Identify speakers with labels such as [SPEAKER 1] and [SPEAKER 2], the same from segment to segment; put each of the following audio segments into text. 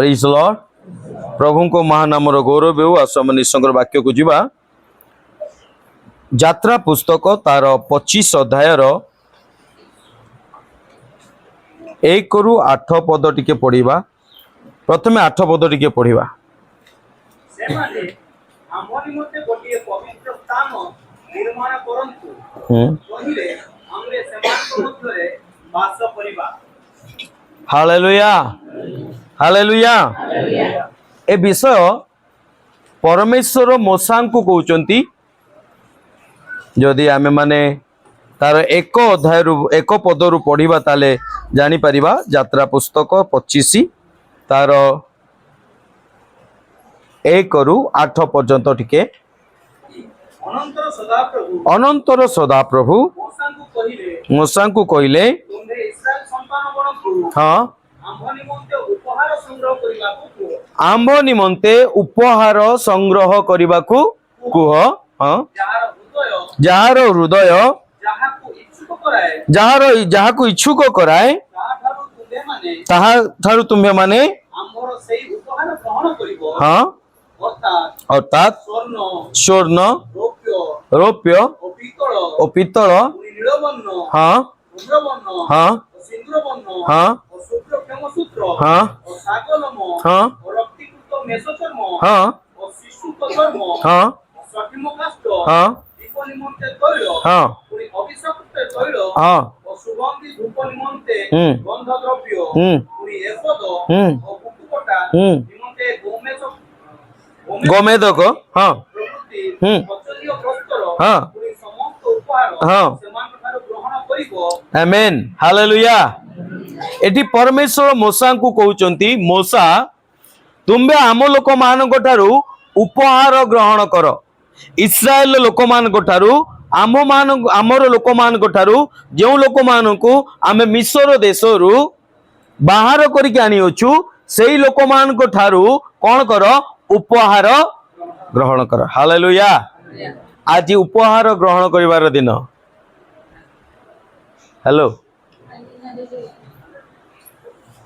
[SPEAKER 1] Praise Lord. प्रभु को महानाम गौरव हो। आसम निशंकर वाक्य को जीवा यात्रा पुस्तक तार 25 अध्याय 1 रु 8 पद टिके पढ़िबा। प्रथमे 8 पद टिके पढ़िबा। Hallelujah hallelujah. ए विषय परमेश्वर मोसा को कहउचंती। जदि आमे माने तार 1 अध्याय 1 पद रु पढ़िबा ताले जानि परिबा। यात्रा पुस्तक 25 तार 1 रु 8 पर्यंत टिके। अनंतर सदाप्रभु मोसा को कहिले हाँ आंभ निमंते उपहार संग्रह करबाकू कुह। हाँ जार हृदय जहाकू इच्छुक कराए ताहारु तुम्हे माने हाँ अर्थात स्वर्ण रौप्य और पित्तल हाँ हाँ हाँ हाँ हाँ हाँ हाँ हाँ हाँ गोमेदक हाँ हाँ हाँ आमेन हालेलुया। एटी परमेश्वर मोसा को कहउचंती मोसा तुम्बे आम लोक मानक ठारू उपहार ग्रहण कर। इस्राएल लोक मानक ठारू आमर लोक मानक ठारू जो लोक मानकू आमे मिस्र देशरू बाहर करके आनी अछु सेई लोक मानक ठारू कौन कर उपहार ग्रहण कर। हालेलुया। आज उपहार ग्रहण करिवार दिन। हेलो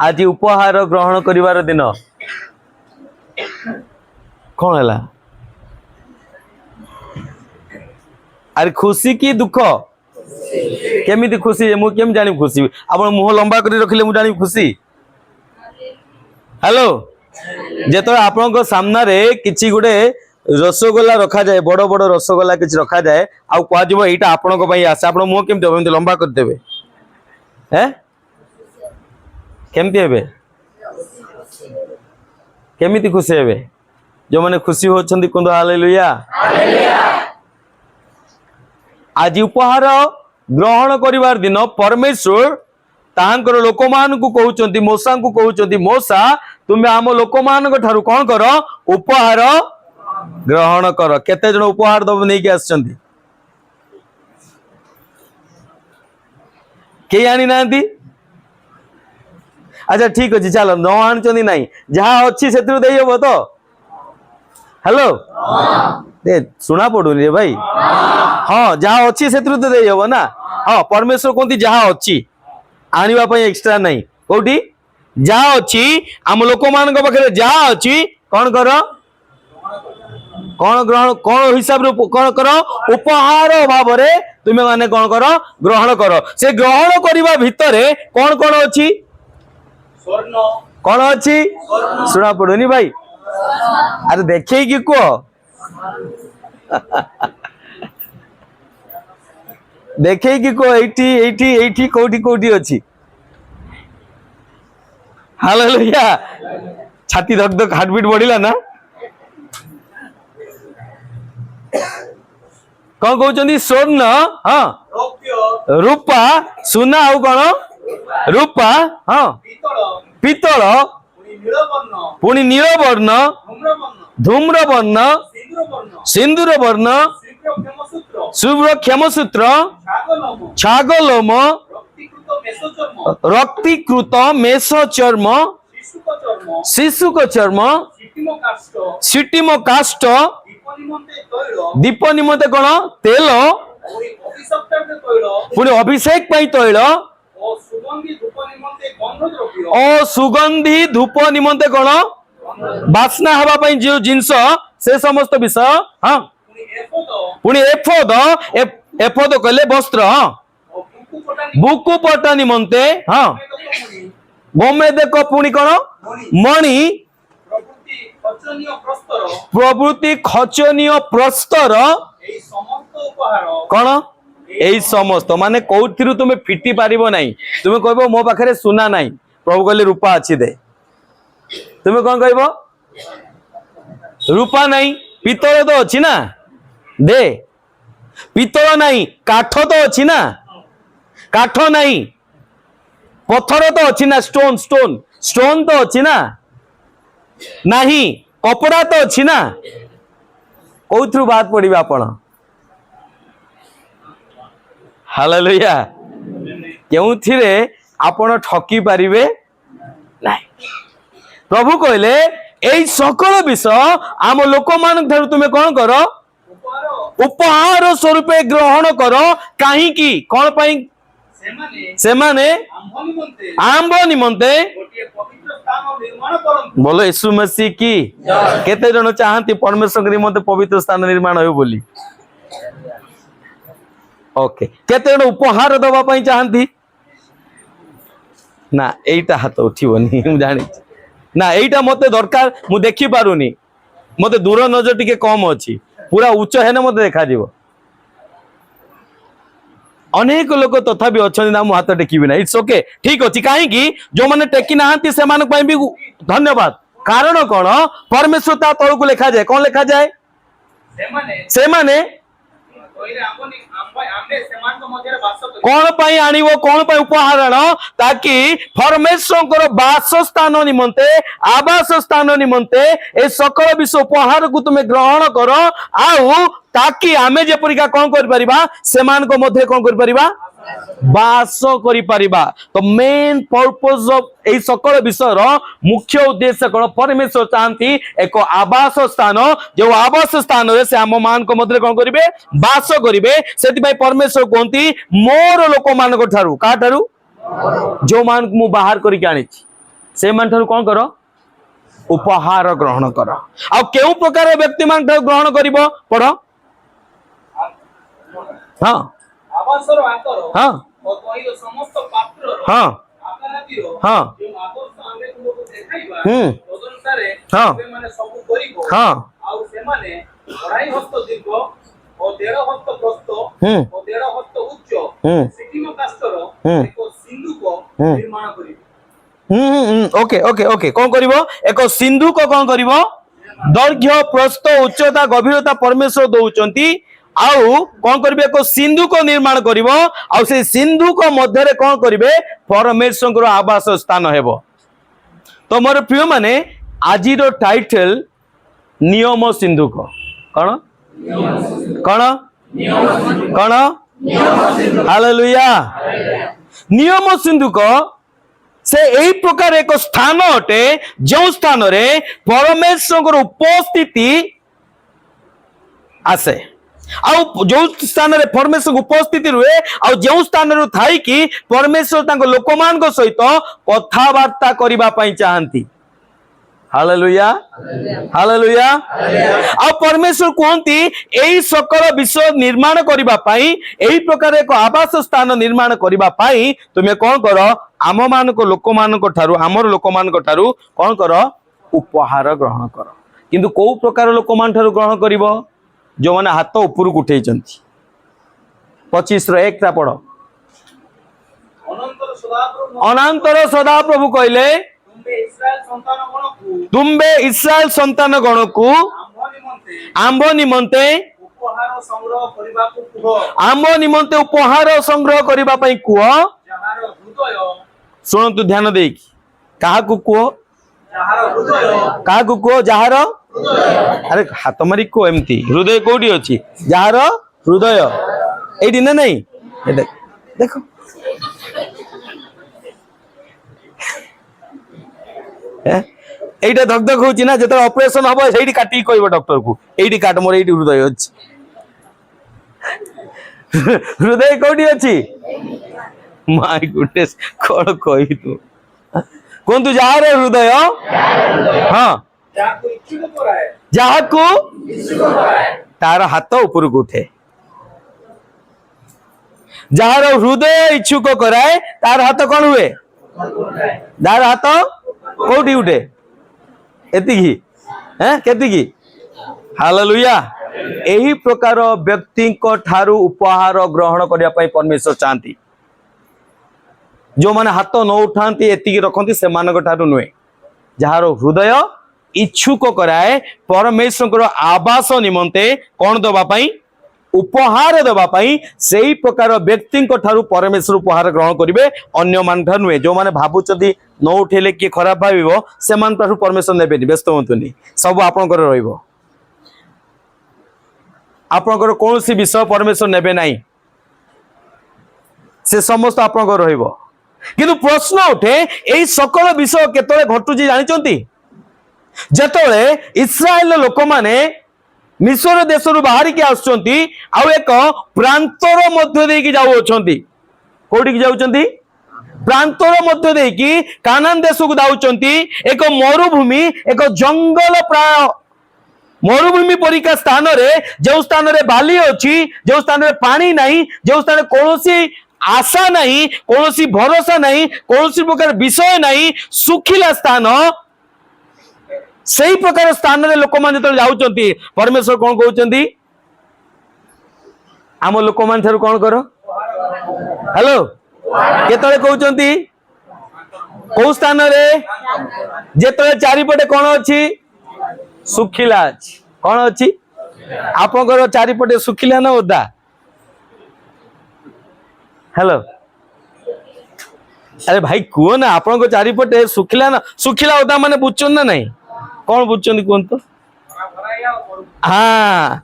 [SPEAKER 1] आज उपहार ग्रहण करिवार दिन कौन है? अरे खुशी की दुख केमिति खुशी मु केम जानी खुशी आपण मुह लंबा करी रखिले मु जानी खुशी। हेलो जेतो आपन सामना रे किछि गुडे रसगोला रखा जाए बड़ बड़ रसगोला किछि रखा जाए आ कह दिबो एटा आपन को पई आसे आपण मुह केमति होबे लंबा कर देबे हैं केमति हेबे केमिति खुशी हेबे जो माने खुशी होछंदी कोन हालेलुया हालेलुया। आज उपहार ग्रहण करिवार दिन परमेश्वर तांकर लोक मान को कहउचंती मोसा को कहउचंती मोसा तुमे आम लोक मान ठारू कोन कर उपहार ग्रहण कर। केते जण उपहार दब नै के आछंती के आनी नांती? अच्छा ठीक अछि चलो न आनचंदी नाही जहा अछि सेतु देई हबो तो। हेलो दे सुना पडुनी रे भाई हाँ जहा अच्छी से दे हबो ना। हाँ परमेश्वर कहती जहा अच्छी आनिबा पई एक्स्ट्रा नहीं कोठी जहा अच्छी आम लोक मान पाखे जहा अच्छी कौन कर कौन ग्रहण कौन हिसाब रे कौन कर उपहार भाव रे तुमे माने कौन कर ग्रहण कर। से ग्रहण करिबा भितरे कौन कौन अच्छी स्वर्ण कौन अच्छी सुना पडुनी भाई। अरे देखे कि को देखे कि को एठी एठी एठी कोठी कोठी अछि। हालेलुया। छाती धक धक हार्ट बीट बढ़िला ना कौन कहउचंदी स्वर्ण हाँ रूपा सुना आउ कौन रूपा हाँ पितल पुणी नीलवर्ण धूम्रवर्ण सिंदूर वर्ण शुभ्र क्षमसूत्र छागलोम रक्तीकृत मेष चर्म शिशुक चर्म सिटिम काष्ट दीप निमंते कौन तेल पुणी अभिषेक तैल सुगंधी धूप निमंते कौन बास्ना हवा जो जिनस से समस्त विषय हाँ पुणी एफोद एफोद कहले वस्त्र हाँ बुकुपटा निमंते हाँ गोमे देख पुणी कौन मणि प्रभृति खचनीय प्रस्तर कौन यही समस्त माने कौथिरु तुम्हें फिटी पारिबो नहीं तुम्हें कहबो मो पाखरे सुना नहीं प्रभु कहले रूपा अच्छी दे तुम्हें कौन कहबो रूपा नहीं पितल तो अच्छी ना दे पितल नहीं काठ तो अच्छी ना काठ नहीं पत्थर तो अच्छी ना स्टोन स्टोन स्टोन तो अच्छी ना नहीं कपड़ा तो अच्छी ना कौथिरु बात पड़िबा आपण हालेलुया केउथिरे आपण ठकी पारिबे नहीं प्रभु कहले एई सकल विषय आम लोक मान ठारू तुमे कोन करो उपहार स्वरूपे ग्रहण करो काहे की कोन पई से माने आंब निमंते बोलो यीशु मसीह की केते जण चाहंती परमेश्वर निमंते पवित्र स्थान निर्माण हो बोली ओके केते जण उपहार दबा पई चाहंती ना एटा हाथ उठिबनी मु जानि ना एटा मते दरकार मु देखि पारुनी मते दूर नजर टिके कम अछि पूरा उच्च हेने मते देखा जीवो अनेक लोक तथापि अच्छा ना मु हाथ टेकिबि ना इट्स ओके ठीक अछि काहे कि जो माने टेकी नाहंती से मान पई भी धन्यवाद कारण कोन परमेश्वर ता तळ को लिखा जाय कोन लिखा जाय से माने कौन पाई आनिवो कौन पाई उपहार आण ताकि परमेश्वर वासस्थान निमंते आवास स्थान निमंते ए सकल विषय उपहार को तुम ग्रहण कर आउ ताकि आमे जेपरिका कौन कर परिबा सेमान को मध्य कौन कर परिबा वास करि परिबा तो मेन पर्पस ऑफ ए सकल विषय मुख्य उद्देश्य कौन परमेश्वर चाहती एक आवास स्थान जो आवास स्थान रे से आम मान को मध्य कौन करिवे वास करिवे सेति भाई परमेश्वर कहती मोर लोक मान को ठारू का ठारू जो मान मु बाहर करि के आनी से मान ठारू कौन करो उपहार ग्रहण कर आ केउ प्रकार व्यक्ति मान ठारू ग्रहण करिवो पढ़ो हां आवासर आकर हां और कोई समस्त पात्र हां आकारातिर हां जो आदर्श आमे को देखाइबा तदनुसारे से माने सब करिवो हां आ से माने अढ़ाई हस्त दीर्घ और 1.5 हस्त प्रस्थ और 1.5 हस्त उच्च सिकिम कास्तर एक सिंधु को निर्माण करिवो ओके ओके ओके कोन करिवो एक सिंधु को कोन करिवो दैर्घ्य प्रस्थ उच्चता गभीरता परमेश्वर दउचंती आउ कौन करिवे एक सिंधु को निर्माण करिवो आउ से सिंधु को मध्य रे कौन करिवे परमेश्वर को आवास स्थान हेबो तो मोर प्रिय माने आजी रो टाइटल नियम सिंधु को कौन कौन कौन हालेलुया नियम सिंधु को से एही प्रकार एक स्थान अटे जो स्थान रे परमेश्वर उपस्थिति आसे आउ जो स्थान रे परमेश्वर उपस्थिति रुए आउ जो स्थान रु थाई कि परमेश्वर तांको लोकमान को सहित कथा वार्ता करिबा पई चाहंती हालेलुया हालेलुया आ परमेश्वर कहती एही सकल विषय निर्माण करिबा पई एही प्रकार एक आवास स्थान निर्माण करिबा पई तुमे कोन करो आम मान को लोकमान को ठारू हमर लोकमान को ठारू कोन करो उपहार ग्रहण करो किंतु को प्रकार लोकमान ठारू ग्रहण करिवो जो माने हाथ ऊपर उठे 25 रो 1 ता पढ़ो अनंतर सदा प्रभु कहले तुम्बे इस्राएल संतान गण को आंब निमंते आंब निमंते उपहार संग्रह करबा पई कुओ सुनतु ध्यान दे काहा को कुओ काहा को कुओ जहार अरे हाथ मारी को एमती हृदय कोडी अछि जहार हृदय एडी ना नहीं देखो एटा धक धक होची ना जते ऑपरेशन हबो सेठी काटी कहबो डॉक्टर को एठी काट मोर एठी हृदय अछि हृदय कोडी अछि माय गुडनेस कौन कही तू कहतु जार हृदय हाँ जहा को तार हाथ ऊपर को उठे जार हृदय इच्छुक कराए तार हाथ कौन हुए तार हाथ कोठी उठे एतिकी केतिकी हालेलुया एही प्रकार व्यक्ति को ठारू उपहार ग्रहण करने परमेश्वर चाहती जो माने हाथ न उठाती एतिकी रखती से नुहे जार हृदय इच्छुक कराए परमेश्वर आवास निमंते कौन दवापाई उपहार दवापाई से प्रकार व्यक्ति ठारू परमेश्वर उपहार ग्रहण करेंगे अन्य मान नुहे जो माने भावुंट न उठेले किए खराब भाव से परमेश्वर ने व्यस्त हूँ सब आपंकर रही आपंकर कौन सी विषय परमेश्वर ने नहीं से समस्त आपंकर रहिबो किंतु प्रश्न उठे यही सकल विषय केतले घटुची जानिचंती जेतले इस्राएल लोक माने मिस्र देश रु बाहर के आसुचंती आउ एक प्रांतर मध्य देकी जाउछंती कोठी की जाउछंती प्रांतर मध्य देकी कानान देश को जाउछंती एक मरुभूमि एक जंगल प्राय मरुभूमि परिका स्थान रे जो स्थान रे बाली अछि जो स्थान रे पानी नहीं जो स्थान कोनोसी आशा नहीं कोनोसी भरोसा नहीं कोनोसी प्रकार विषय नहीं सुखिला स्थान सही प्रकार स्थान रे लोक मान जतले जाउचंती परमेश्वर कोन कहउचंती आम लोक मान थारु कोन करो हेलो केतले कहउचंती को स्थान रे जेतले चारिपटे कोन अछि सुखिला अछि कोन अछि आपनकर चारिपटे सुखिला न ओदा हेलो अरे भाई कुओ ना आपन चारिपटे सुखिला ओदा माने बुझछन ना नहीं कौन बुझछन कोन तो हाँ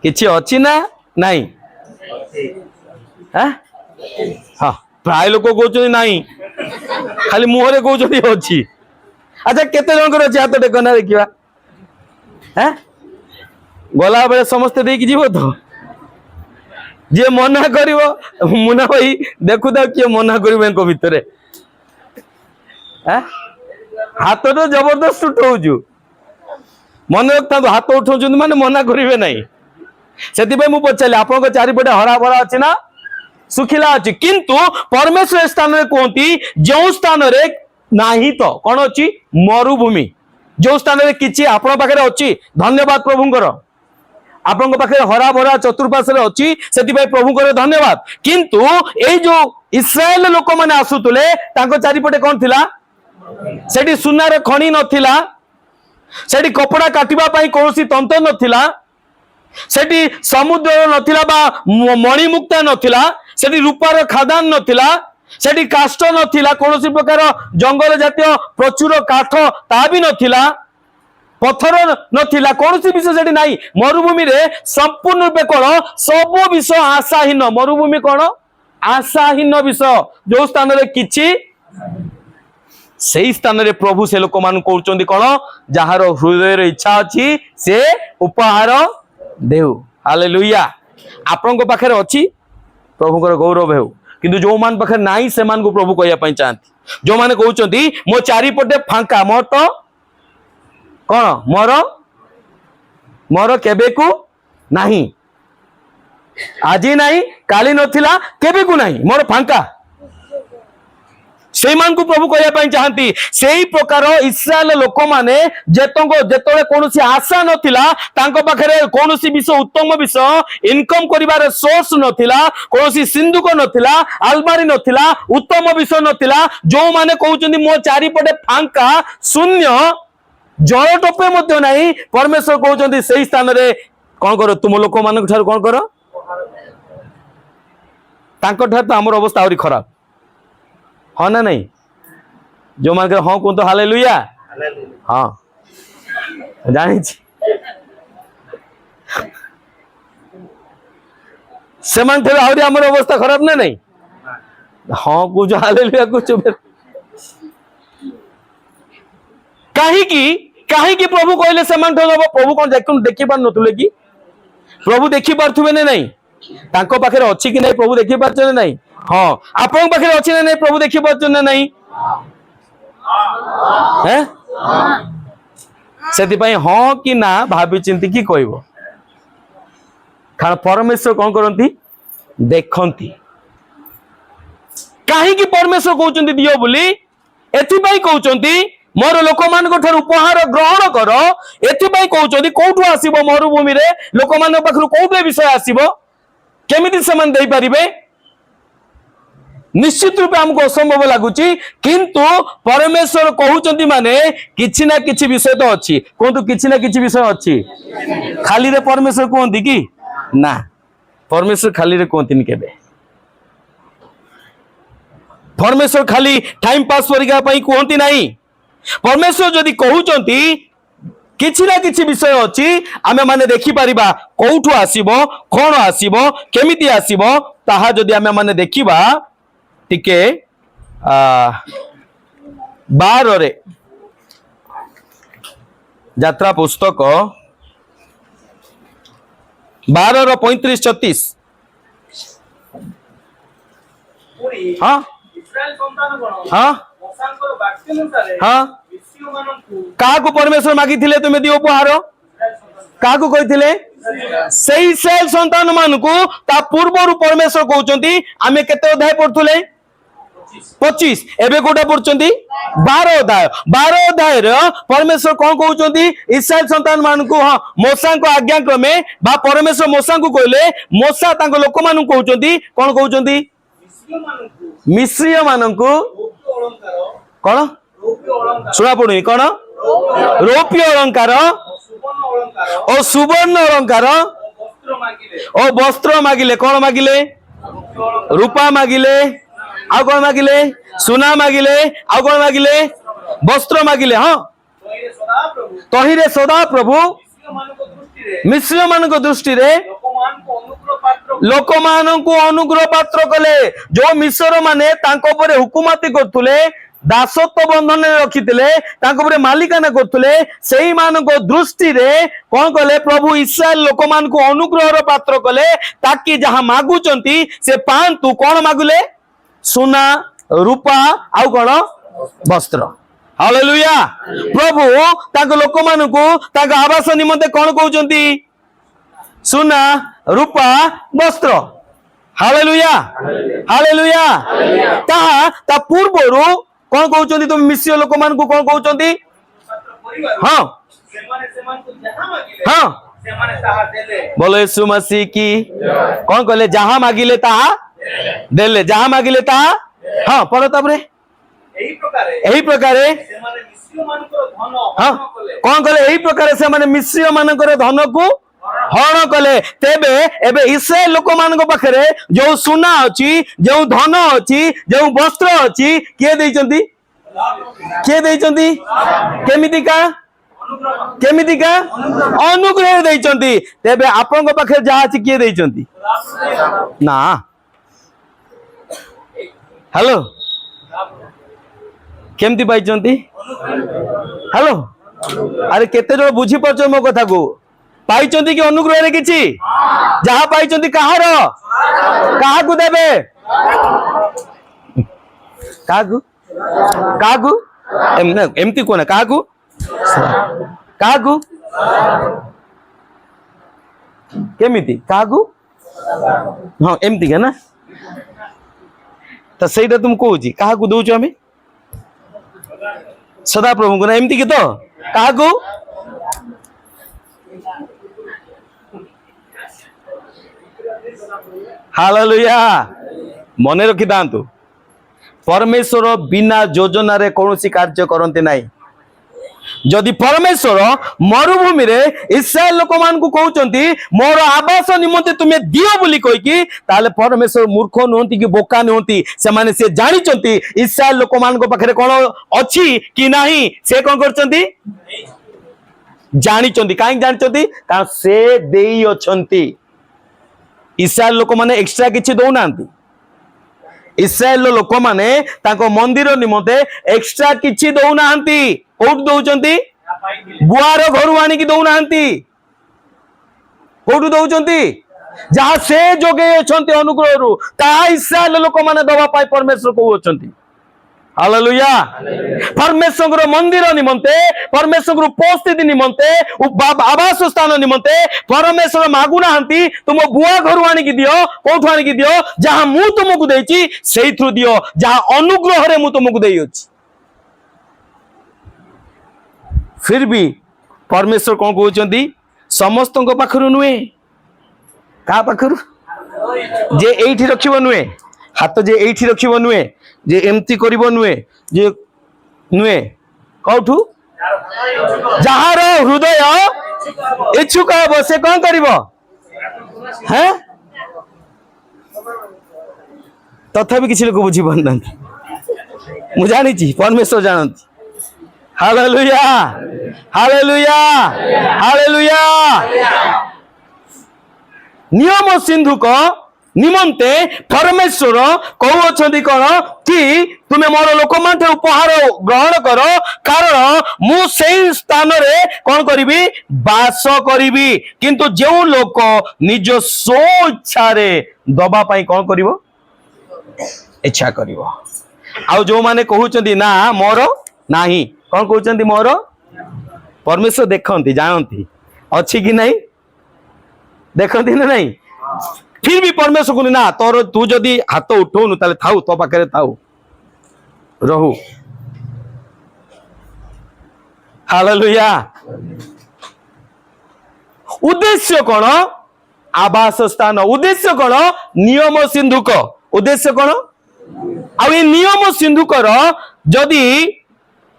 [SPEAKER 1] किछि अछि ना नहीं हाँ प्राय लोक कहउछन नहीं खाली मुहरे कहउछन अछि अच्छा केते जनकर अछि हाथ टेकना देखिबा गला बेले समस्त देकी जीव तो जे मना करिवो मुना भाई देखु दा किए मना करिवो एंको भितरे हाथ तो जबरदस्त उठाउजु मन रखता हाथ उठाउजु माने मना करिवे नहीं सेति पे मु पचाली आपन चारिपटे हरा भरा अछि ना सुखिला अछि किंतु परमेश्वर स्थान रे कहंती जो स्थान रे नाही तो कोन अछि मरुभूमि जो स्थान रे किछि आपन पाखरे अछि धन्यवाद प्रभुंकर आपन पाखे हरा भरा चतुर्पार्श्व अच्छी से प्रभु को धन्यवाद किंतु ये जो इस्राएल लोक मैंने आसुले चारिपटे कौन थिला सेठी सुनार खणी नथिला सेठी कपड़ा काटिबा पई कोनोसी तंत्र नथिला सेठी समुद्र नथिला बा मणिमुक्ता नथिला सेठी रूपार खादान नथिला सेठी काष्ठ नथिला कोनोसी प्रकार जंगल जातीय प्रचुर काठ ता भी नथिला पत्थर नथिला कौन सी विषय सेठी नहीं मरुभूमि रे संपूर्ण रूपे कौन सब विषय आशाहीन मरुभूमि कौन आशाहीन विषय जो स्थान रे किछि सही स्थान रे प्रभु से लोक मान कहउचंदी कौन जहार हृदय रे इच्छा अछि से उपहार देउ हालेलुया आपन को पाखरे अछि प्रभु को गौरव हेउ किंतु जो मान पाखरे नाही से मान को प्रभु कहया पई चाहती जो माने कहउचंदी मो चारि पटे फांका मोर तो कौन मोर मोर केबे को नहीं आज नहीं काली नथिला केबे को नहीं मोर फांका से मान को प्रभु कहया पई चाहती सेही प्रकार इस्राएल लोक माने जेतले कोनोसी आशा नथिला तांको पाखरे कोनोसी विषय उत्तम विषय इनकम करिवार सोर्स नथिला कोनोसी सिंधुक नथिला अलमारी नथिला उत्तम विषय नथिला जो माने कहउचंदी मो चारि पटे फांका शून्य जल टोपे मध्य नहीं परमेश्वर कहउचंदी सही स्थान रे कोन करो तुम लोक मान ठार कोन करो तांको ठार तो हमर अवस्था आउरी खराब हाँ ना नहीं जो मान हाँ कहते हालेलुया हाँ जानी से मान ठार आउरी हमर अवस्था खराब ना नहीं हाँ कुछ हालेलुया कुछ कहीं प्रभु कहले से प्रभु कौन देखि पार नथुले कि प्रभु देखि पारथुबे ने नहीं तांको पाखरे अछि कि नहीं प्रभु देखि पारछन नहीं हाँ आपन पाखरे अछि ना नहीं प्रभु देखि पारछन ना नहीं हैं सेति पई हाँ कि ना भाबी चिंती की कहबो कारण परमेश्वर कौन करती देखती कहीं परमेश्वर कहते दियो बोली एथिपाई कहते मोर लोक मान उपहार ग्रहण कर एथिपाई कहते कौटू आसीबो मरुभूमि रे लोक मान पाखरु कौटे विषय आसीबो केमिति समान दे पारिबे निश्चित रूपे हमको असंभव लगुची किंतु परमेश्वर कहउचंती माने किछि ना किछि विषय तो अछि कोंतु किछि ना किछि विषय अछि खाली रे परमेश्वर कहंती कि ना परमेश्वर खाली रे कहंतीनी केबे परमेश्वर खाली टाइम पास करिका पई कहंती नाही परमेश्वर जदि कहउचंती किछि ना किछि विषय अछि आमे माने देखि परिबा कोठु आसीबो कोन आसीबो केमिति आसीबो ताहा जदि आमे माने देखिबा टिके 12 रे यात्रा पुस्तक 12 रो 35-36 हाँ हाँ हाँ क्या परमेश्वर मागी थिले तुम दियो उपहार क्या कही से इस्राएल संतान मानकू ता पूर्व परमेश्वर कहते आमे केते अध्याय पढ़ुले 25 एबे कोटा पढ़ुचंती 12 अध्याय परमेश्वर कौन कहते इस्राएल संतान मानकू हाँ मूसा को आज्ञा क्रमे बा परमेश्वर मूसा को कहले मूसा तांको लोक मानकू कहउचंती कोन कहउचंती मिस्रीय मानकू कौन सुना पड़ुनी कौन रौप्य अलंकार और सुवर्ण अलंकार और वस्त्र मागिले कौन मागिले रूपा मागिले आ कौन मागिले सुना मागिले आ कौन मागिले वस्त्र मागिले हाँ तहिरे सदा प्रभु मिश्र मान दृष्टि लोक मान अनुग्रह पात्र कले जो मिश्र माने हुकुमती करथुले दासत्व बंधन रखी मालिकाना करते दृष्टि कौन कले प्रभु इस्राएल लोक मान को अनुग्रह पात्र कले ताकि जहाँ मागुचंती से पांतु कौन मागुले सुना रूपा आउ कौन वस्त्र हालेलुया प्रभु ताको लोक मान को ताको आवास निमंते कौन कहउचंती सुना रूपा वस्त्र हालेलुया हालेलुया ता पूर्वरु कौन कहउचंती तुम मिस्र लोक मान को कौन कहउचंती हाँ हाँ बोलो यीशु मसीह की कौन कहले जहां मागिले ताहा देले जहां मागिले ताहा हाँ पढ़ो तबरे यही प्रकार हाँ कौन कहले यही प्रकार से माने मिस्र मानकर धन को हरण कले तेबे एबे इस्राएल लोक मान पाखरे जो सुना अछि जो धन अछि जो वस्त्र अछि किए दैचंती केमितिका अनुग्रह दैचंती तेबे आपन पाखरे जहा अछि किए दैचंती ना हेलो केमती पाइचंती हेलो अरे केते जो बुझी परछ मो कथा को पाइचंती कि अनुग्रह रे किछि जहा पाइचंती कहार काहाकू देबे काहाकू एमती कोना काहाकू केमिति काहाकू हाँ एमती के ना तो सहीटा तुम कहूँ काहाकू दौच आम सदा प्रभु को ना एमती कि तो काहाकू हालेलुया मन रखी दांतु परमेश्वर बिना योजना रे कौनसी कार्य करते नहीं जदि परमेश्वर मरुभूमि रे इस्राएल लोक मान को कहउचंती मोर आवास निमंते तुमे दियो बोली कहिकी ताले परमेश्वर मूर्ख नहंती कि बोका नहंती से माने से जानिचंती इस्राएल लोक मान को पाखरे कोन अछि कि नाही से कोन करचंती जानिचंती काहे जानिचंती कारण से देई अछंती इस्राएल लोक माने एक्स्ट्रा किछि दउ नांती इस्राएल लोक माने ताको मंदिर निमंते एक्स्ट्रा किछि दउ नांती कोठ दउचंती बुआर घरु आनी कि दउ नांती कोठ दउचंती जहाँ से जोगे अछंती अनुग्रह रु ता इस्राएल लोक माने दबा पाई परमेश्वर कहू अछंती। हालेलुया। परमेश्वर मंदिर निमंते, परमेश्वर उपस्थिति निमंते, आवास स्थान निमंते परमेश्वर मागु नाहंती तुम बुआ घर आनिकी दियो, कोठु आनिकी दियो, जहाँ मु तुमको देछि सेई थ्रु दियो, जहाँ अनुग्रह रे मु तुमको देई अछि। फिर भी परमेश्वर कौन कहउचंती समस्त पाखरु नुहे, का पाखरु जे एठी रखिबो नुहे, हाथ जे एठी रखिबो नुहे, जे एमती करिबो नुहे, जे नुहे कौठु जहार हृदय इच्छुक हबो से कौन करिबो हैं। तथापि किसी लोग बुझी पाना मु जानी परमेश्वर जानती। Hallelujah hallelujah hallelujah. नियम सिंधुक निमंते परमेश्वर कहउछंती कौन कि तुमे मोर लोक मानते उपहार ग्रहण कर, कारण मु सेई स्थान रे कौन करिबी वास करिबी। किंतु जो लोक निज स्व इच्छा रे दबा पाई कौन करिवो इच्छा करिवो। आ जो माने कहउछंती ना मोर नाही, कौन कहउछंती मोर, परमेश्वर देखंती जानती अछि कि नहीं, देखंती ना नहीं। फिर भी परमेश्वर को ना तोर तू जदि हाथ उठौनु ताले थाउ तो पाखरे थाउ रहू। हालेलुया। उद्देश्य कौन आवास स्थान, उद्देश्य कौन नियम सिंधुक, उद्देश्य कौन आ नियम सिंधुकर जदि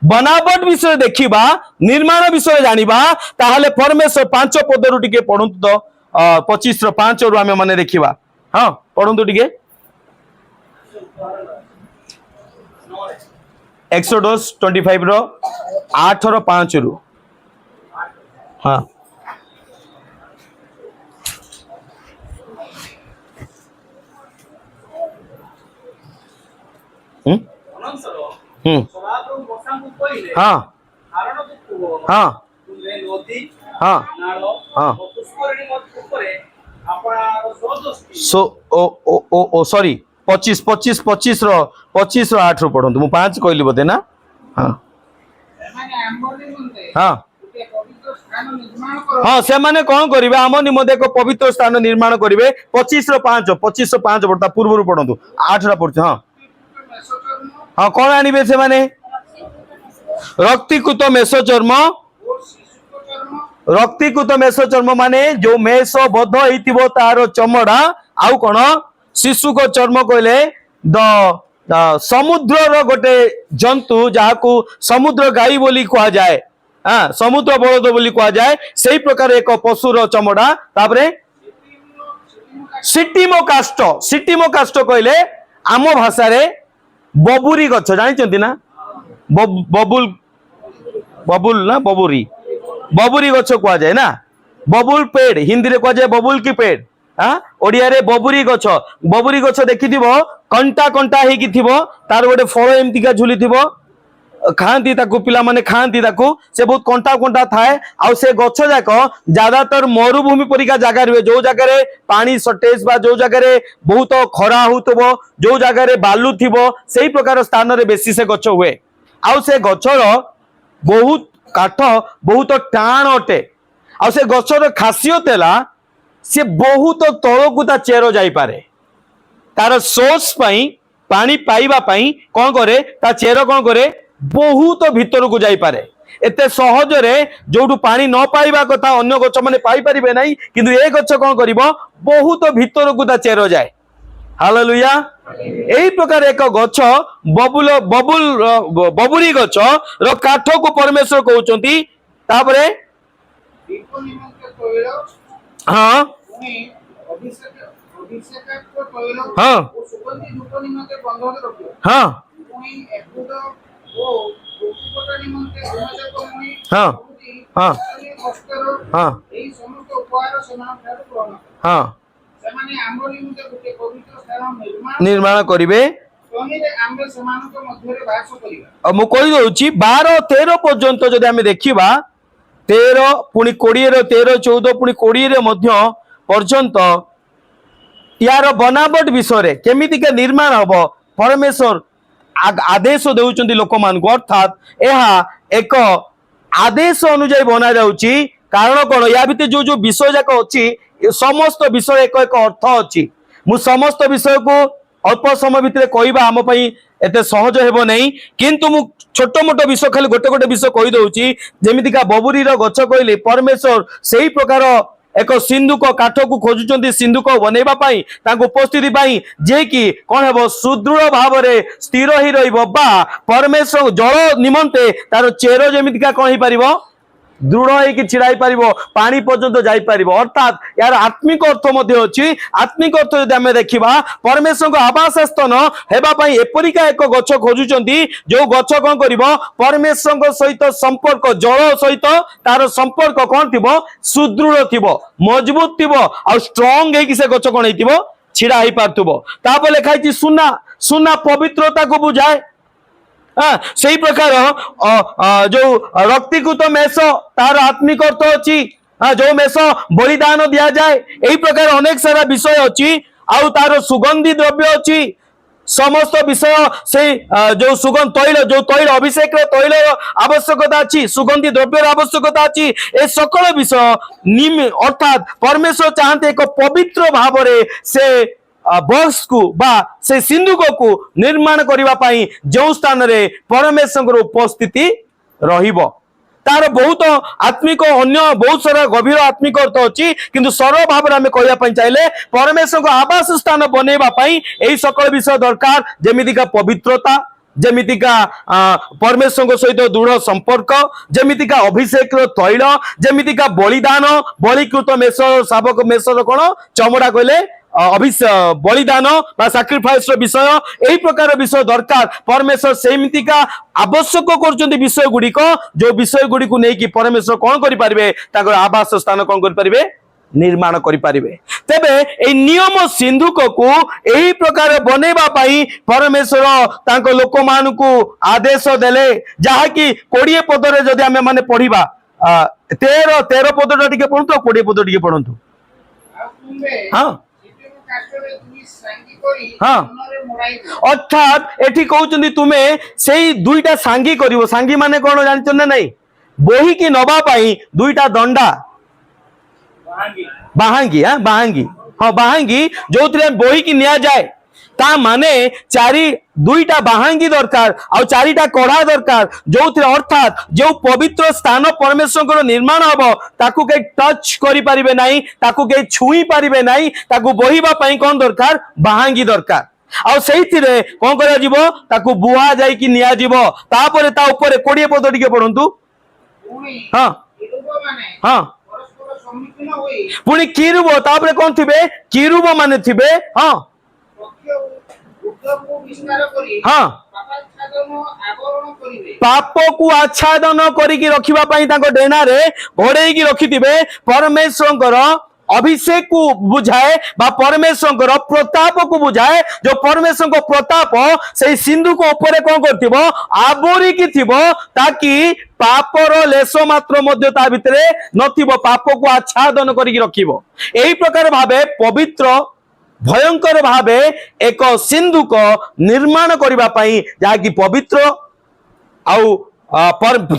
[SPEAKER 1] बनावट विषय देखिबा, निर्माण विषय जानिबा ताहले परमेश्वर 5 पदरु टिके पढंतु तो 25:5 रु आमे माने देखिबा। हाँ पढंतु टिके एक्सोडस 25 रो 8 रो 5 रु। हाँ हाँ हाँ हाँ हाँ सो ओ सॉरी 25 रो 8 रु पढ़ंतु मु 5 कहली बोधे ना। हाँ हाँ हाँ से माने कौन करिवे आम निमंते एक पवित्र स्थान निर्माण करिवे। 25:5 पड़ता पूर्व पढ़ंतु 8 रा पड़छ। हाँ हाँ कौन आनिबे से माने रक्तिकृत मेष चर्म, रक्तिकृत मेष चर्म माने जो मेष बद्ध होइतिबो तार चमड़ा, आउ कोन शिशु को चर्म कहले द समुद्र गोटे जंतु जाहाकू समुद्र गाई बोली कहा जाए, हाँ समुद्र बलद बोली कहा जाए, सही प्रकार एक पशुर चमड़ा। तापरे सिटिमो काष्ट, सिटिमो काष्ट कहले आम भाषा रे बबुरी गछ जानिचंती ना, बबुल बबुल ना बबुरी, बबुरी गछ कहा जाए ना, बबुल पेड़ हिंदी रे कहा जाए बबुल की पेड़। हाँ ओडिया रे बबुरी गछ देखिथिबो कंटा कंटा हेकी थिबो, तार गोटे फल एमतिका झुली थिबो, खाती पिला माने खाती से बहुत कंटा कंटा थाए। आ से गछ जाक ज्यादातर मरुभूमि परिका जगह रहे, जो जगह पानी सटेज बा जो जगह बहुत खरा होतबो, जो जगह बालू थिबो सही प्रकार स्थान रे बेसी से गछ हुए। आ से गछर बहुत काठ बहुत टाण अटे। आ से गछर खासियत है से बहुत तलकू ता चेर जाई पारे, तार सोर्स पाई पानी पाइबा पाई कौन करे ता चेर कौन करे बहुत भीतर को जाई पारे। एते सहज रे जोटू पानी न पाइबा कथा अन्य गछ माने पाई परिबे नाही, किंतु ए गछ कौन करिवो बहुत भीतर को ता चेर जाए। हालेलुया। एही प्रकार एक गछ बबुल बबुल बबुरी गछ रो काठ को परमेश्वर कहउचंती। तापरे हाँ हाँ हाँ हाँ हाँ हाँ हाँ निर्माण करिवे। मु कहि दउची 12-13 पर्यंत जदि आमे देखिबा 13 पुणी 20 13 14 पुणी 20 रे मध्य पर्यंत यार बनावट विषय केमितिका निर्माण हम परमेश्वर आदेश देउचंती लोक मान अर्थात यह एक आदेश अनुଯାୟୀ बना जाउची कारण कोन या भितर जो जो विषय जाक अछि समस्त विषय एक एक अर्थ अछि मु समस्त विषय को अल्प समय भितर कहबा हम पई एते सहज हेबो नहीं किंतु मु छोट मोट विषय खाली गोटे गोटे विषय कहि दउची जेमितिका बबुरीर गछ कहले परमेश्वर सेही प्रकार एक सिंधुक काठ को खोजुचंती सिंधुक बनैबा पाई तांको उपस्थिति पाई जे कि कोन हेबो सुदृढ़ भाव रे स्थिर ही रहिबो बा परमेश्वर जल निमंते तार चेरो जेमितिका कोन ही परिबो दृढ़ होगी छिड़ाई पार पानी पर्यंत जापर अर्थात यार आत्मिक अर्थ आत्मिक अर्थ जो आम देखा परमेश्वर आवास स्थान होगापाई एपरिका एक गछ खोजुंट जो गछ कौन कर परमेश्वर सहित संपर्क जल सहित तार संपर्क कौन थी सुदृढ़ थी मजबूत थी आ स्ट्रंग से गछ कौन हो छिड़ा हो पार लिखाई सुना सुना पवित्रता को बुझाए सही प्रकार जो रक्तिकृत मेष तार आत्मिक अर्थ अच्छी जो मेष बलिदान दि जाए यही प्रकार अनेक सारा विषय अच्छी आउ तार सुगंधी द्रव्य अच्छी समस्त विषय से जो सुगंध तैल जो तैल अभिषेक तैल आवश्यकता अच्छी सुगंधी द्रव्य आवश्यकता अच्छी ए सकल विषय अर्थात परमेश्वर चाहते एक पवित्र भाव से बॉक्स को बा से सिंधुक को निर्माण करने पाई जो स्थान रे परमेश्वर उपस्थिति रहिबो तार बहुत आत्मिक अन्य बहुत सारा गभीर आत्मिक अर्थ अच्छी किंतु सरल भाव में कहवाई चाहिए परमेश्वर आवास स्थान बनैबा पाई एही सकल विषय दरकार जेमितिका पवित्रता जेमितिका परमेश्वर सहित दृढ़ संपर्क जेमितिका अभिषेक तैल जेमितिका बलिदान बलिकृत मेष शावक मेषर कौन चमड़ा कहले बलिदान सैक्रिफाइस विषय यही प्रकार विषय दरकार परमेश्वर सेमितिका आवश्यक कर विषय गुड़िक जो विषय गुड़ी को लेकिन परमेश्वर कौन करें आवास स्थान कौन करें निर्माण करें तेबे ए नियम सिंधुक को यही प्रकार बनैबा पाई परमेश्वर तांको लोक मान को आदेश देले जहाँकि 20 पदरे जदि आमे माने पढ़िबा 13 पदटा टिके पढंतु 20 पद टिके पढंतु हां हाँ अर्थात एठी कहउचंदी तुमे सेही दुईटा सांगी करिवो सांगी माने कोन जानछन ना नहीं बोही की नबा पाई दुईटा दंडा बाहांगी हाँ बाहांगी जो बोही की निया जाए ता माने चारि दुईटा बाहांगी दरकार आ चारिटा कड़ा दरकार जो अर्थात जो पवित्र स्थान परमेश्वर निर्माण हम ताकू के टच करि परिबे नाही ताकू के छुई परिबे नाही ताकू बोहिबा पई कोन दरकार बाहांगी दरकार आ सेहिथिरे कोन करा जिवो ताकू बुहा जाई कि निया जिवो तापरे ता ऊपर 20 पद टिके पढंतु हां हां पुणी किरुब तापरे कोन थिबे किरुब माने थिबे हां हाँ पाप को आच्छादन करिकी रखिबा पई तांको डेना रे घोड़ेकी रखिथिबे परमेश्वर अभिषेक को बुझाए बा परमेश्वर प्रताप को बुझाए जो परमेश्वर प्रताप से सिंधु को ऊपर कौन करथिबो आबोरिकी थिबो ताकि पापर लेश मात्र मध्य ता भितरे नथिबो पाप को आच्छादन करिकी रखिबो एही प्रकार भाबे पवित्र भयंकर भावे एक सिंधुक निर्माण करबा पई जाकी पवित्र आउ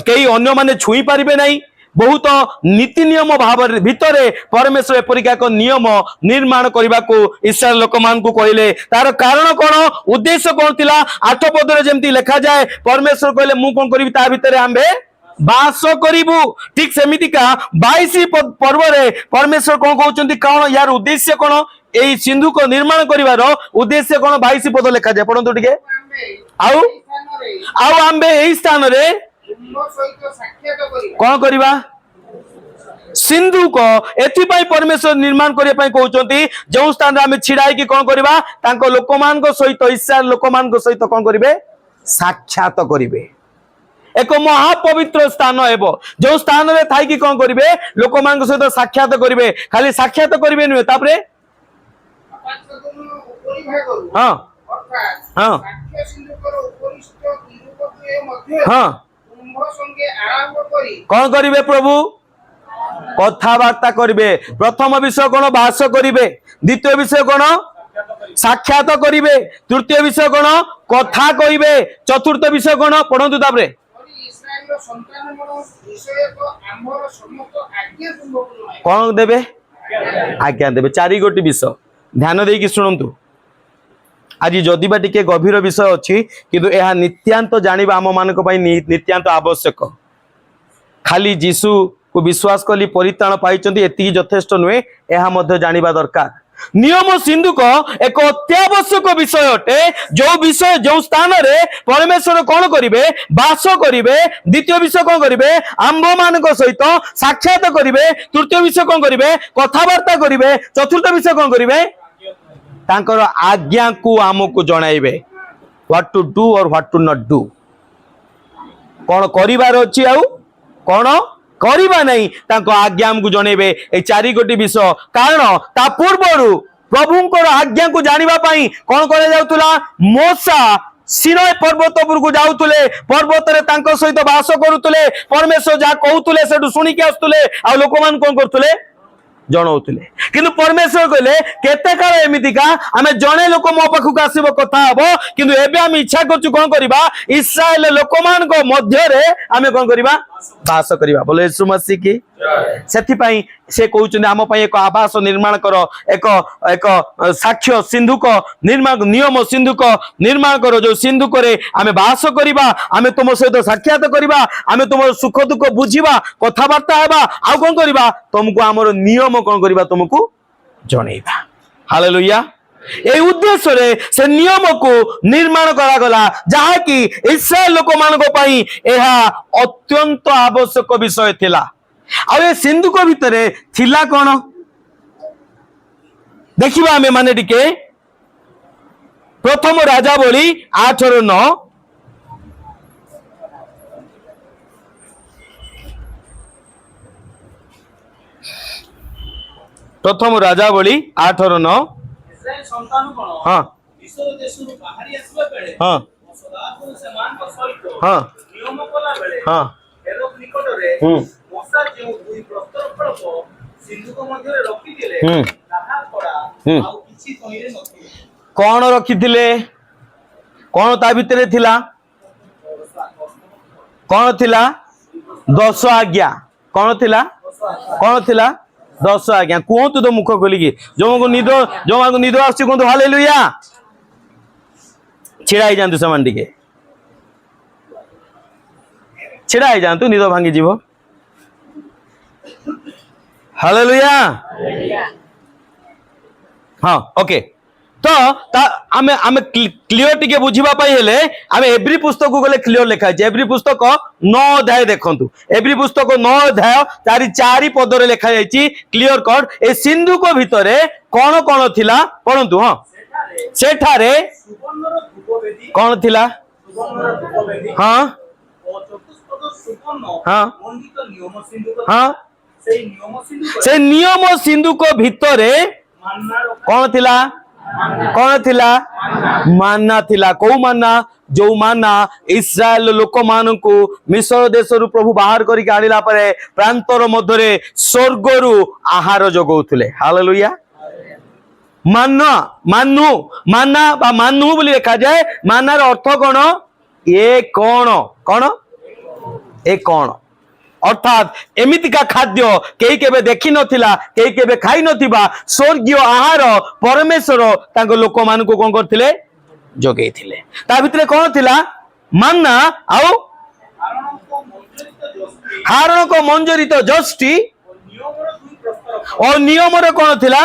[SPEAKER 1] कई अन्य माने छुई पारिबे नहीं बहुत नीति नियम भाव भितर परमेश्वर एपरिका एक नियम निर्माण करने को इस्राएल लोक मान को कहले तार कारण कौन उद्देश्य कौन थिला 8 पदरे जेमती लिखा जाए परमेश्वर कहले मु कौन करी ता भितर आंबे बास करिबु ठीक सेमितिका 22 पर्व रे परमेश्वर कौन कहउचंती कौन यार उद्देश्य कौन एई सिंधु को निर्माण करिवार उद्देश्य कौन 22 पद लिखा जाए पढंतु टिके आउ आंबे एई स्थान रे कौन करिबा सिंधु को एथिपाई परमेश्वर निर्माण करने कहते जो स्थान आम छिड़ा कि कौन करवा तांको लोक मान सहित इस्राएल लोक मान सहित कौन करेंगे साक्षात करेंगे एक महापवित्र स्थान हेबो जो स्थान रे थाई कि कौन करेंगे लोक मान सहित साक्षात करेंगे खाली साक्षात करेंगे नुहे तापरे हाँ हाँ हाँ कौन करेंगे प्रभु कथबार्ता करिवे प्रथम विषय कोन बास करिवे द्वितीय विषय कोन साक्षात करिवे तृतीय विषय कोन कथा कहिवे चतुर्थ विषय कोन पढन्तु तापरे कौन देवे आज्ञा देवे चारि गोटी विषय ध्यान देकी शुणु आज जदि बा टिके गभीर विषय अच्छी किंतु यह नित्यांत जानिबा आम मानक पई नित्यांत आवश्यक खाली जीशु को विश्वास कली परित्राण पाइचंती एति यथेष्ट नुहे यह मध्य जानिबा दरकार नियम सिंधुक एक अत्यावश्यक विषय अटे जो विषय जो स्थान रे परमेश्वर कौन करिवे वास करिवे द्वितीय विषय कौन करिवे आंभ मानक सहित साक्षात करिवे तृतीय विषय कौन करिवे कथबार्ता करिवे चतुर्थ विषय कौन करिवे तांकर आज्ञा को आमको जणाइबे व्हाट टू डू और व्हाट टू नॉट डू कौन करिवार अछि आउ कौन करिबा नहीं तांको आज्ञा हमको जणेबे ए चारि गोटी विषय कारण ता पूर्वरु प्रभुंकर आज्ञा को जानिबा पई कोन करे जाउतला मोसा सिनाई पर्वत उपरको जाउतले पर्वत रे तांको सहित वास करूतले परमेश्वर जा कहूतले सेटु सुनी के आस्तुले आ लोक मान कोन करतुले जणाउतले किंतु परमेश्वर कहले केते काल एमितिका आमे जणे लोक मो पाखु आसीबो कथा हबो किंतु एबे आमे इच्छा करछु कोन करिबा इस्राएल लोक मान को मध्य रे आमे कोन करिबा वास करिबा बोले यीशु मसीह की सेथि पई से कहउछन आम पई एक आवास निर्माण करो एक एक साक्ष्य सिंधुक निर्माण नियम सिंधुक निर्माण करो जो सिंधुक रे आमे वास करिबा आमे तुम सहित साक्षात करिबा आमे तुम सुख दुख बुझिबा कथबार्ता हेबा आ कोन करिबा तुमको हमर नियम कोन करिबा तुमको जणैबा हालेलुया ए उद्देश्य रे से नियम को निर्माण करा गला जहा कि इस्राएल लोक मान को पई एहा अत्यंत आवश्यक विषय थिला आ ए सिंधु को भितरे थिला कोन देखिबा हमें माने टिके प्रथम राजावली 8:9 प्रथम राजावली 8:9 हाँ ईश्वर देशरु बाहरी आसबा बेले हाँ सदापुर समान को सहित हाँ नियम कोला बेले हाँ हेरोद निकट रे मोसा जे दुई प्रस्तर फलक सिंधु को मध्य रे रखि दिले ताहा पड़ा आ किछि कहिरे नथि कोन रखि दिले कोन ता भितरे थिला कोन थिला 10 आज्ञा कोन थिला 10 आज्ञा कहतु तो मुख खोलिकी जो निद आस हालेलुया छिड़ा ही जातु से टिके छिड़ा ही जातु निद भांगी जीव हालेलुया हाँ ओके तो आमे आमे क्लियर टिके बुझिबा पई हेले आमे एवरी पुस्तक को गले क्लियर लिखा है एवरी पुस्तक 9 अध्याय देखंतु एवरी पुस्तक 9 अध्याय चारि पद रे लिखा जायछि क्लियर कट ए सिंधु को भितरे कोन कोन थिला पढंतु हां सेठारे सुवर्णर धूपवेदी कोन थिला सुवर्णर धूपवेदी हां ओ चतुष्पद सुवर्ण हां मंडित नियम सिंधु हां से नियम सिंधु को भितरे कोन थिला मान्ना थिला को मान्ना जो मान्ना इस्राएल लोक मान को मिस्र देश रु प्रभु बाहर करिक आनिला परे प्रांतर मध्यरे स्वर्ग रु आहार जगौथले हालेलुया मान्ना बा मान्नु बोली लिखा जाए मान्नार अर्थ कोन ए कोन अर्थात एमितिका खाद्य कई केबे देखि नथिला कई केबे खाई नथिबा स्वर्गीय आहार परमेश्वर तांको लोक मान को कोन करथिले जगै थिले ता भितरे कोन थिला मान्ना आउ हारण को मंजरित जष्टि और नियम रे कोन थिला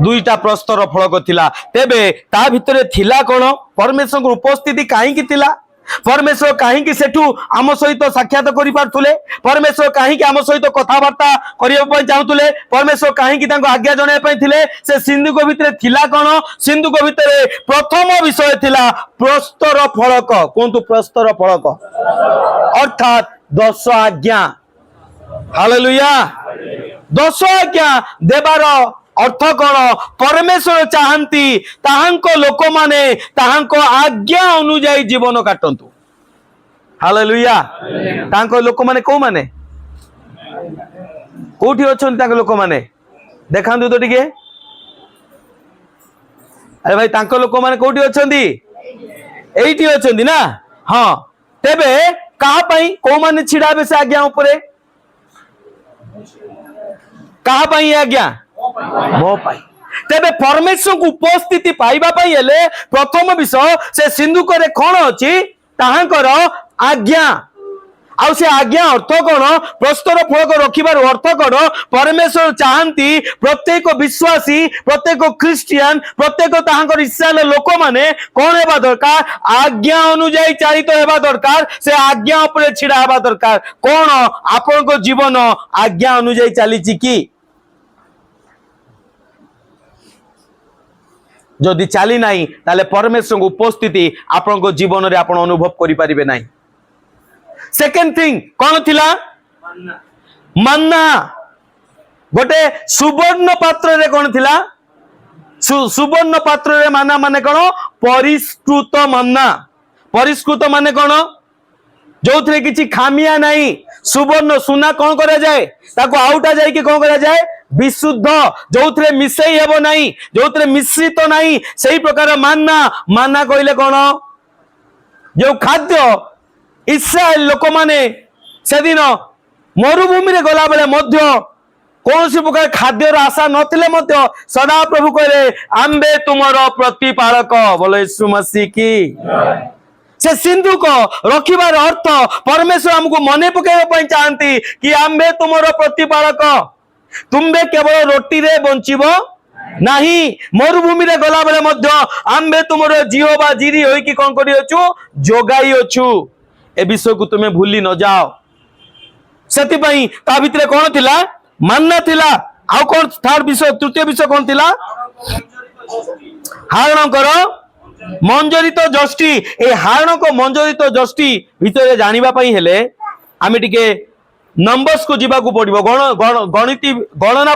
[SPEAKER 1] दुईटा प्रस्तर फलक थिला तेबे ता भितरे थिला कोन परमेश्वर को उपस्थिति काहे कि थिला परमेश्वर कहीं की सेठू आम सहित साक्षात करि पारथुले परमेश्वर कहीं की आम सहित कथबार्ता करिया पय चाहुतुले परमेश्वर कहीं की तांको आज्ञा जणाय पय थिले से सिंधु को भितरे थिला कोन सिंधु को भितरे प्रथम विषय थिला प्रस्तर फलक कोंतु प्रस्तर फलक अर्थात 10 आज्ञा हालेलुया 10 आज्ञा देबार अर्थ कौन परमेश्वर चाहती ताहांको लोक माने ताहांको आज्ञा अनुଯାयी जीवन काटंतु हालेलुया ताहांको लोक माने को माने कोठी अछंती तांको लोक माने देखांतु तो टिके अरे भाई तांको लोक माने कोठी अछंती एइटी अछंती ना हाँ तेबे कहा पई को माने छिड़ाबे से आज्ञा ऊपरे कहा पई आज्ञा मो पई तेबे परमेश्वर को उपस्थिति पाइबा पई हेले प्रथम विषय से सिंधुक रे कोन अछि ताहांकर आज्ञा आउ से आज्ञा अर्थ कौन प्रस्तर फलक रखिबार अर्थ कौन परमेश्वर चाहती प्रत्येक विश्वासी प्रत्येक क्रिस्टियन प्रत्येक ताहांकर इस्राएल लोक माने कौन हेबा दरकार आज्ञा अनुसार चालित हेबा दरकार से आज्ञा उपरे छिड़ा हेबा दरकार कौन आपन को जीवन आज्ञा अनुसार चलीची कि जदि चली नाही ताले परमेश्वर उपस्थिति आपन को जीवन रे आपन अनुभव करि परिबे नाही सेकेंड थिंग कौन थिला मन्ना गोटे सुवर्ण पात्र रे कौन थिला सुवर्ण पात्र रे माना माने कौन परिष्कृत मन्ना परिष्कृत माने कौन जो थे किछि खामिया नहीं सुवर्ण सुना कौन करा जाए ताको आउटा जाए कि कौन करा जाए विशुद्ध जो थे मिसई हेबो नहीं जो थे मिश्रित नहीं सही प्रकार मान्ना मान्ना कहले कौन जो खाद्य इस्राएल लोक माने से दिन मरुभूमि रे गला बेले मध्य कौन सी प्रकार खाद्यर आशा नथिले मध्य सदा प्रभु कहले आंबे तुमर प्रतिपालक बोलो यीशु मसीह की से सिंधु को रखिबार अर्थ परमेश्वर हमको मने पकेबा पई चाहंती कि आंबे तुमर प्रतिपालक तुम्बे केवल रोटी रे बंचिबो नहीं मरुभूमि रे गला बेले मध्य आंबे तुमर जिहोवा जिरी होई कि कोन करी अछु जोगाई अछु ए विषय को तुम्हें भूली न जाओ सेति पई ता भितरे कोन थिला मानना थिला आ कोन थर्ड विषय तृतीय विषय कोन थिला हारण करो मंजरित जष्टि ए हारण को मंजरित जष्टि भितरे जानिबा पई हेले आमे टिके नंबर्स को जीवा को पड़िबो गणिती गणना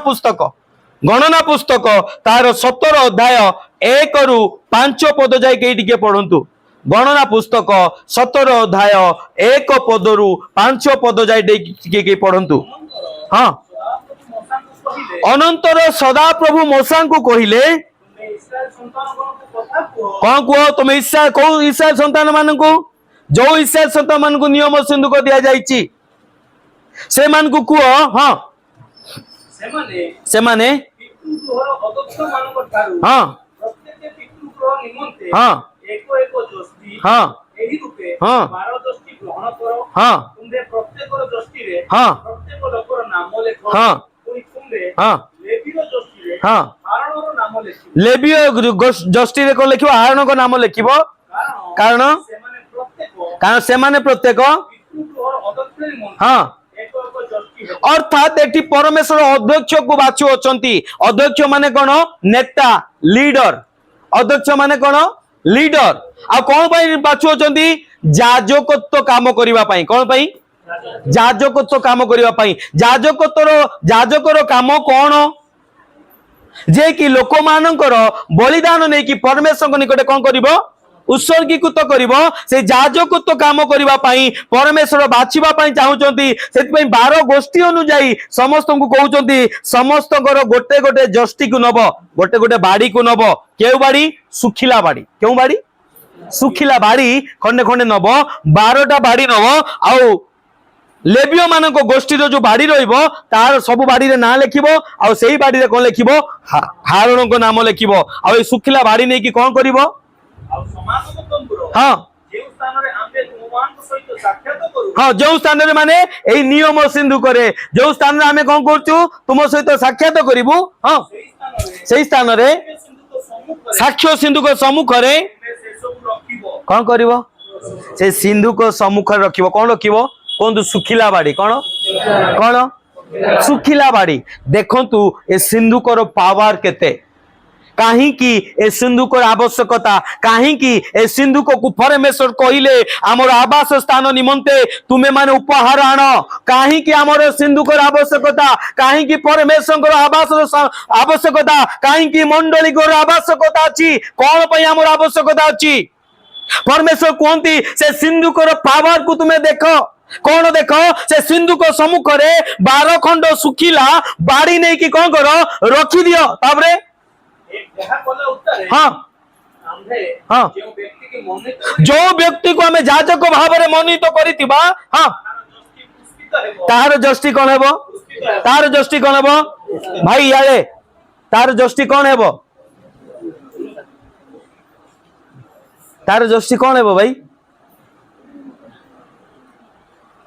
[SPEAKER 1] पुस्तक तार 17 अध्याय 1 रु 5 पद जाय के टिके पढंतु गणना पुस्तक 17 अध्याय 1 पद रु 5 पद जाए पढ़ंतु हाँ अनंतर सदा प्रभु मूसा को कहिले कौन कह तुम इस्राएल कौ इस्राएल संतान मान को जो इस्राएल संतान मान को नियम सिंधुक दिया जाइछि से मान को कह हाँ से माने हाँ हाँ हाँ हाँ हाँ हाँ हाँ हाँ लेबीय जष्टि रे को लिखिबो हारण को नाम लिखिबो कारण से माने प्रत्येक हाँ अर्थात एटी परमेश्वर अध्यक्ष को बाछु अछंती अध्यक्ष माने कोन नेता लीडर अध्यक्ष माने कोन लीडर आ कौन पाई बाछु अछंती याजकत्व काम करिवा पाई कौन पाई याजकत्व काम करिवा पाई याजकर काम कौन जे कि लोक मानकर बलिदान नै कि परमेश्वर निकटे कौन करिवो उत्सर्गीकृत करिवो से याजकत्व काम करिवा पाई परमेश्वर बाछिबा पाई चाहुचंती सेति पई 12 गोष्ठी अनुसार समस्त को कहउचंती समस्त गोटे गोटे जष्टि को नब गोटे गोटे बाड़ी को नब केउ बाड़ी सुखिला बाड़ी केउ बाड़ी सुखिला बाड़ी खंडे खंडे नब 12टा बाड़ी नब आउ लेबियो मान गोष्ठी जो बाड़ी रहिबो तार सब बाड़ी रे ना लिखिबो आ सेही बाड़ी रे कोन लिखिबो हारण को नाम लिखिबो आ ए सुखिला बाड़ी नै कि कोन करिवो हाँ हाँ जो स्थान रे माने ए नियम सिंधु करे जो स्थान रे हमें कौन करछु तुम सहित साक्षात करिवु हाँ सेही स्थान रे साक्ष्य सिंधु को सम्मुख रे कौन करिवो से सिंधु को सम्मुख रखिबो कौन रखिबो कोन सुखिला बाड़ी कौन कौन सुखिला बाड़ी देखंतु ए सिंधु को पावर केते कहीं की ए सिंधु को आवश्यकता कहीं की ए सिंधु को परमेश्वर कहिले आमर आवास स्थान निमंते तुम्हें माने उपहार आण कहीं की आमर सिंधु को आवश्यकता कहीं की परमेश्वर को आवास आवश्यकता कहीं की मंडली को आवश्यकता अछि कौन पई आमर आवश्यकता अछि परमेश्वर कहती से सिंधु को पावर को तुम्हें देखो कौन देख से सिंधु को सम्मुख रे 12 खंड सुखिला बाड़ी नहीं कि कौन कर रखी दियो तापरे हाँ हाँ जो व्यक्ति को हमें जाजक भाव में मनोनीत करितिबा हाँ तार जष्टि कौन हेबो तार जष्टि कौन हेबो भाई यारे तार जष्टि कौन हेबो तार जष्टि कौन हेबो भाई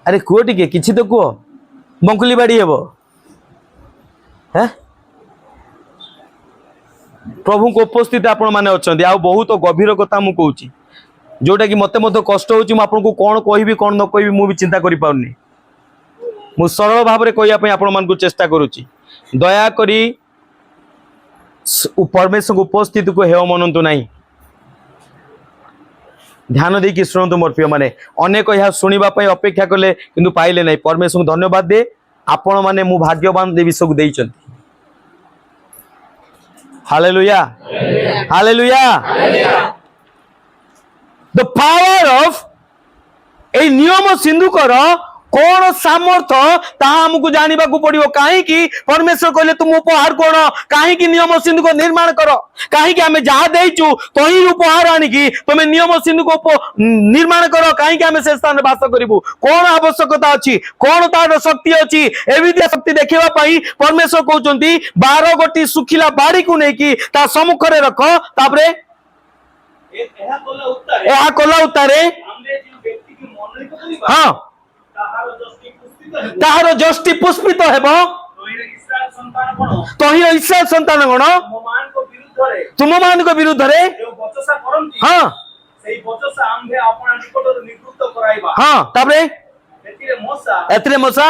[SPEAKER 1] अरे कुह टिके किछि तो कुह बंकुली बाड़ी हेबो हैं प्रभु को उपस्थित आपण माने अछंती आ बहुत गभीर कथा मु कहूची जोटा कि मते मते कष्ट होची मु आपन को कोन कहिबी कोन न कहिबी मु भी चिंता करि पाउनी मु सरल भाव रे कहिया पई आपण मान को चेष्टा करूची दया करी परमेश्वर को उपस्थित को हेव मनंतु नाही ध्यान देकी शुणु मोर प्रिय माने अनेक यह शुणा अपेक्षा कले किंतु पाइले नहीं परमेश्वर को धन्यवाद दे आपण माने मु भाग्यवान दे विषय को देइचंती hallelujah hallelujah the power of a नियम सिंधु कर कौन सामर्थ तामको जानवा पड़ो कहीं परमेश्वर कहले तुम उपहार कौन कहीं नियम सिंधु को निर्माण कर कहीं आम जहाँ देचु तो ही उपहार आणिकी तुम नियम सिंधु को निर्माण कर कहीं आम से स्थान बास करूँ कौन आवश्यकता अच्छी कौन तार शक्ति अच्छी एविधिया शक्ति देखापी परमेश्वर कहते 12 गोटी सुखिला बाड़ी को लेकिन सम्मुख में रख तापरे कला उत्तारे हाँ ताहार जष्टि पुष्पित हेबो तहिर इस्राएल संतान गण तुम मान को विरुद्ध रे हाँ हाँ तापरे एतरे मोसा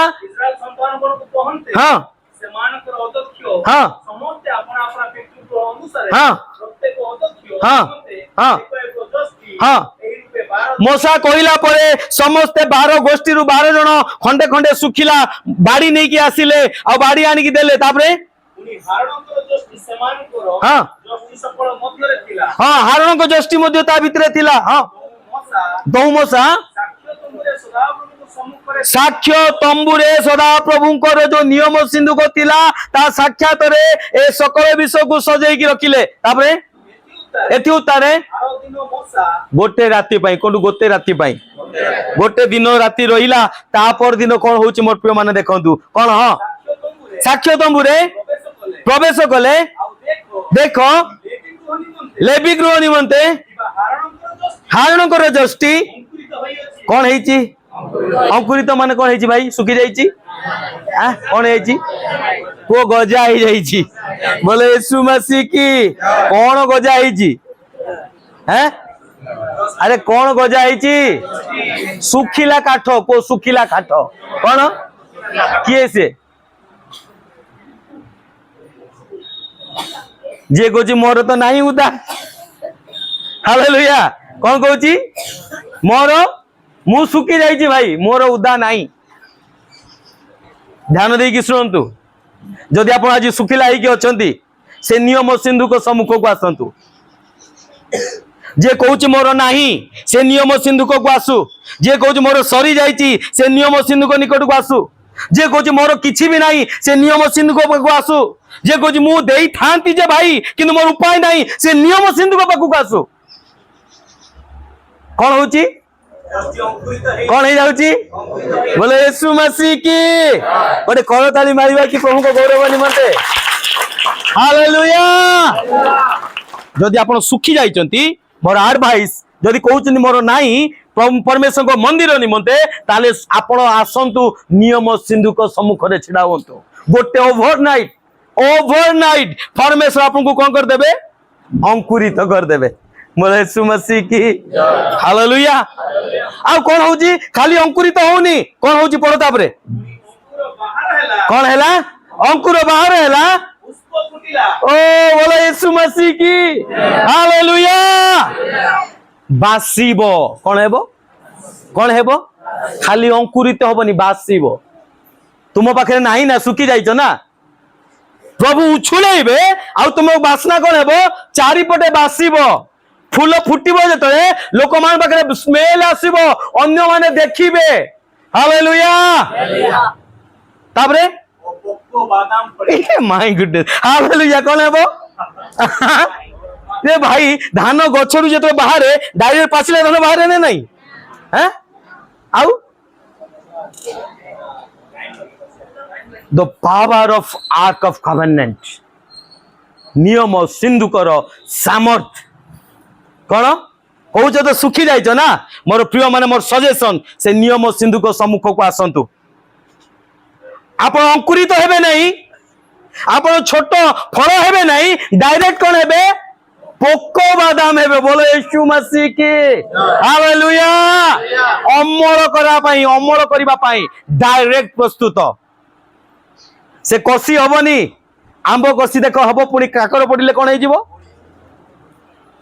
[SPEAKER 1] हाँ हाँ हाँ हाँ हाँ हाँ मोसा कहला परे समस्ते 12 गोष्ठी 12 जन खंडे खंडे सुखिला बाड़ी नहीं कि आसिले आ बाड़ी आनी की देले तापरे हाँ हाँ हारण को जष्टि मध्य ता भितरे थिला हाँ दो मोसा साक्ष्य तंबुरे सदा प्रभुंकर जो नियम सिंधु को थिला ता साक्षात रे ए सकल विषय को सजेई की रखिले तापरे एथि उतारे गोटे राति पाई कोन गोटे राति पाई गोटे दिन राति रहिला ता पर दिन कोन होची मोर प्रिय माने देखंतु कोन हां साक्ष्य तंबुरे प्रवेश कले देखो लेवी गृह निमंते हारण कर जष्टि कोन हेची अंकुरित माने कोन हेची भाई सुखी जाईची आ कोन हेची को गजा ही जाईची बोले यीशु मसीह की कौन गजा ही हैं अरे कौन गजा ही सुखिला काठ को सुखिला काठ कौन किए से जे कहूँ मोर तो नहीं उदा हालेलुया कौन कहूँ मोर मु सुखी जाइए भाई मोर उदा नहीं ध्यान देकी शुणु जदि आप आज सुखिला होती से नियम सिंधु को सम्मुख को आसतु जे कहूँ मोर नहीं से नियम सिंधु को आसु जे कहूँ मोर सरी जाइए से नियम सिंधु को निकट को आसु जे कहूँ मोर किछि भी नहीं से नियम सिंधु को आसु जे कहूँ मु देई थांती जे भाई किंतु मोर उपाय नहीं से नियम सिंधु को पाखु आसु कौन होची कौन हो जाउची बोले यीशु मसीह की गोटे करताली मारिबा कि प्रभु को गौरव निमंते हालेलुया जदि आपण सुखी जाइचंती मोर एडवाइस जदि कहउचंती मोर नाही परमेश्वर को मंदिर निमंते ताले आपण आसंतु नियम सिंधु को सम्मुख रे छिडा होंतु गोटे ओवरनाइट परमेश्वर आपन को कोन कर देबे अंकुरित कर देबे बोले यीशु मसीह की हालेलुया आ कौन होजी खाली अंकुरित होनी कौन होजी पढ़ो तापरे कौन हैला अंकुर बाहर हैला ओ बोले यीशु मसीह की हालेलुया बासीबो कौन हेबो खाली अंकुरित होबनी बासीबो तुम पाखे नाही ना सुखी जाइछो ना प्रभु उछुलेबे आ तुम बासना कौन हेबो चारिपटे बासीबो फूल फुटिबो जतरे लोक मान पाखे स्मेल आसीबो अन्य माने देखिबे हालेलुया तापरे
[SPEAKER 2] बादाम
[SPEAKER 1] माय गुडनेस हालेलुया कौन है वो रे भाई धान गछरु जेतो बाहरे डायरेक्ट पाचिला धान बाहरे ने नहीं हैं आउ the power of arc of covenant नियम सिंधुकर सामर्थ कौन कौच तो सुखी जाइछ ना मोर प्रिय माने मोर सजेशन से नियम सिंधुक सम्मुख को आसंतु आपण अंकुरित हेबे नहीं आपण छोट फल हेबे नहीं डायरेक्ट कौन हेबे पोको बादाम हेबे बोलो यीशु मसीह की हालेलुया अमल करा पाई अमल करिबा पाई डायरेक्ट प्रस्तुत से कसी हबनी आंब कसी देख हब पुणी काकर पड़िले कौन हो जीवो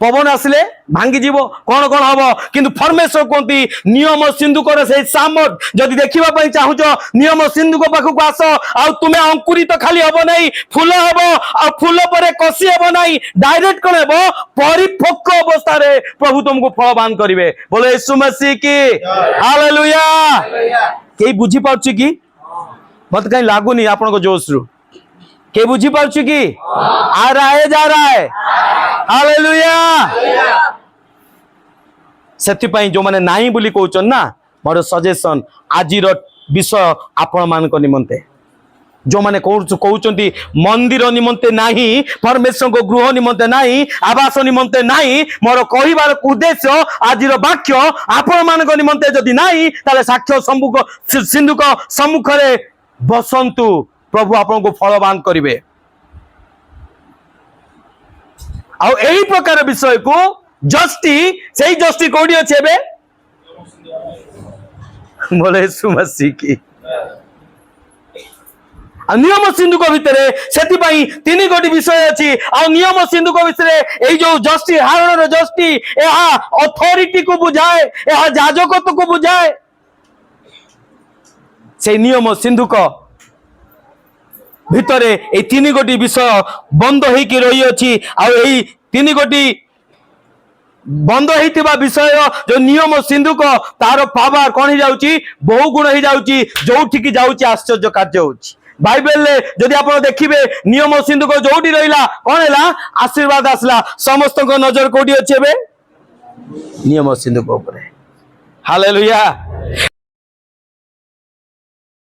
[SPEAKER 1] पवन आसिले भांगी जीवो कौन कौन हम किंतु परमेश्वर कहती नियम सिंधुकर से सामर्थ जदि देखा चाहूच नियम सिंधुक पाखक आस आ तुमे अंकुरित खाली हम नहीं फूल हम आ फूल पर कसी हम नहीं डायरेक्ट कौन हम परिपक्व अवस्था रे प्रभु तुमको फलवान करेंगे बोले यीशु मसीह की हालेलुया के बुझी पाउछि कि मत कहीं लागुनी आपन जोश रु के बुझी पाउछि कि आ रहा है जा रहा है हालेलुया सेति पई जो माने नाही बोली कहउछन ना मोर सजेशन आजिर विषय आपण मान को निमंते जो माने कहउछंती मंदिर निमंते नाही परमेश्वर को गृह निमंते नाही आवास निमंते नाही मोर कहिबार उद्देश्य आजिर वाक्य आपण मान को निमंते जदि नाही ताले साक्ष्य सम्मुख सिंधुक सम्मुख रे बसंतु प्रभु आपन को फलवान करिवे आ एही प्रकार विषय को जस्टी सही जस्टी कोडी अछि एबे बोले यीशु मसीह की नियम सिंधुक भितरे सेति पई तीन गोटी विषय अछि आ नियम सिंधुक भितरे एई जो जस्टी हारण रो जस्टी एहा अथॉरिटी को बुझाए एहा याजकत्व को बुझाए से नियम सिंधुक भितरे ए तीन गोटी विषय बंद होइकी रही अछि आ एई तीन गोटी बंद होइतिबा विषय जो नियम सिंधुक तार पावर कोन ही जाउची बहु गुण ही जाउची जोठी की जाउची आश्चर्य कार्य होउची बाइबल ले जदि आपण देखिबे नियम सिंधुक जोठी रहिला कोन हैला आशीर्वाद आसला समस्त को नजर कोडी अछि बे नियम सिंधुक ऊपर हालेलुया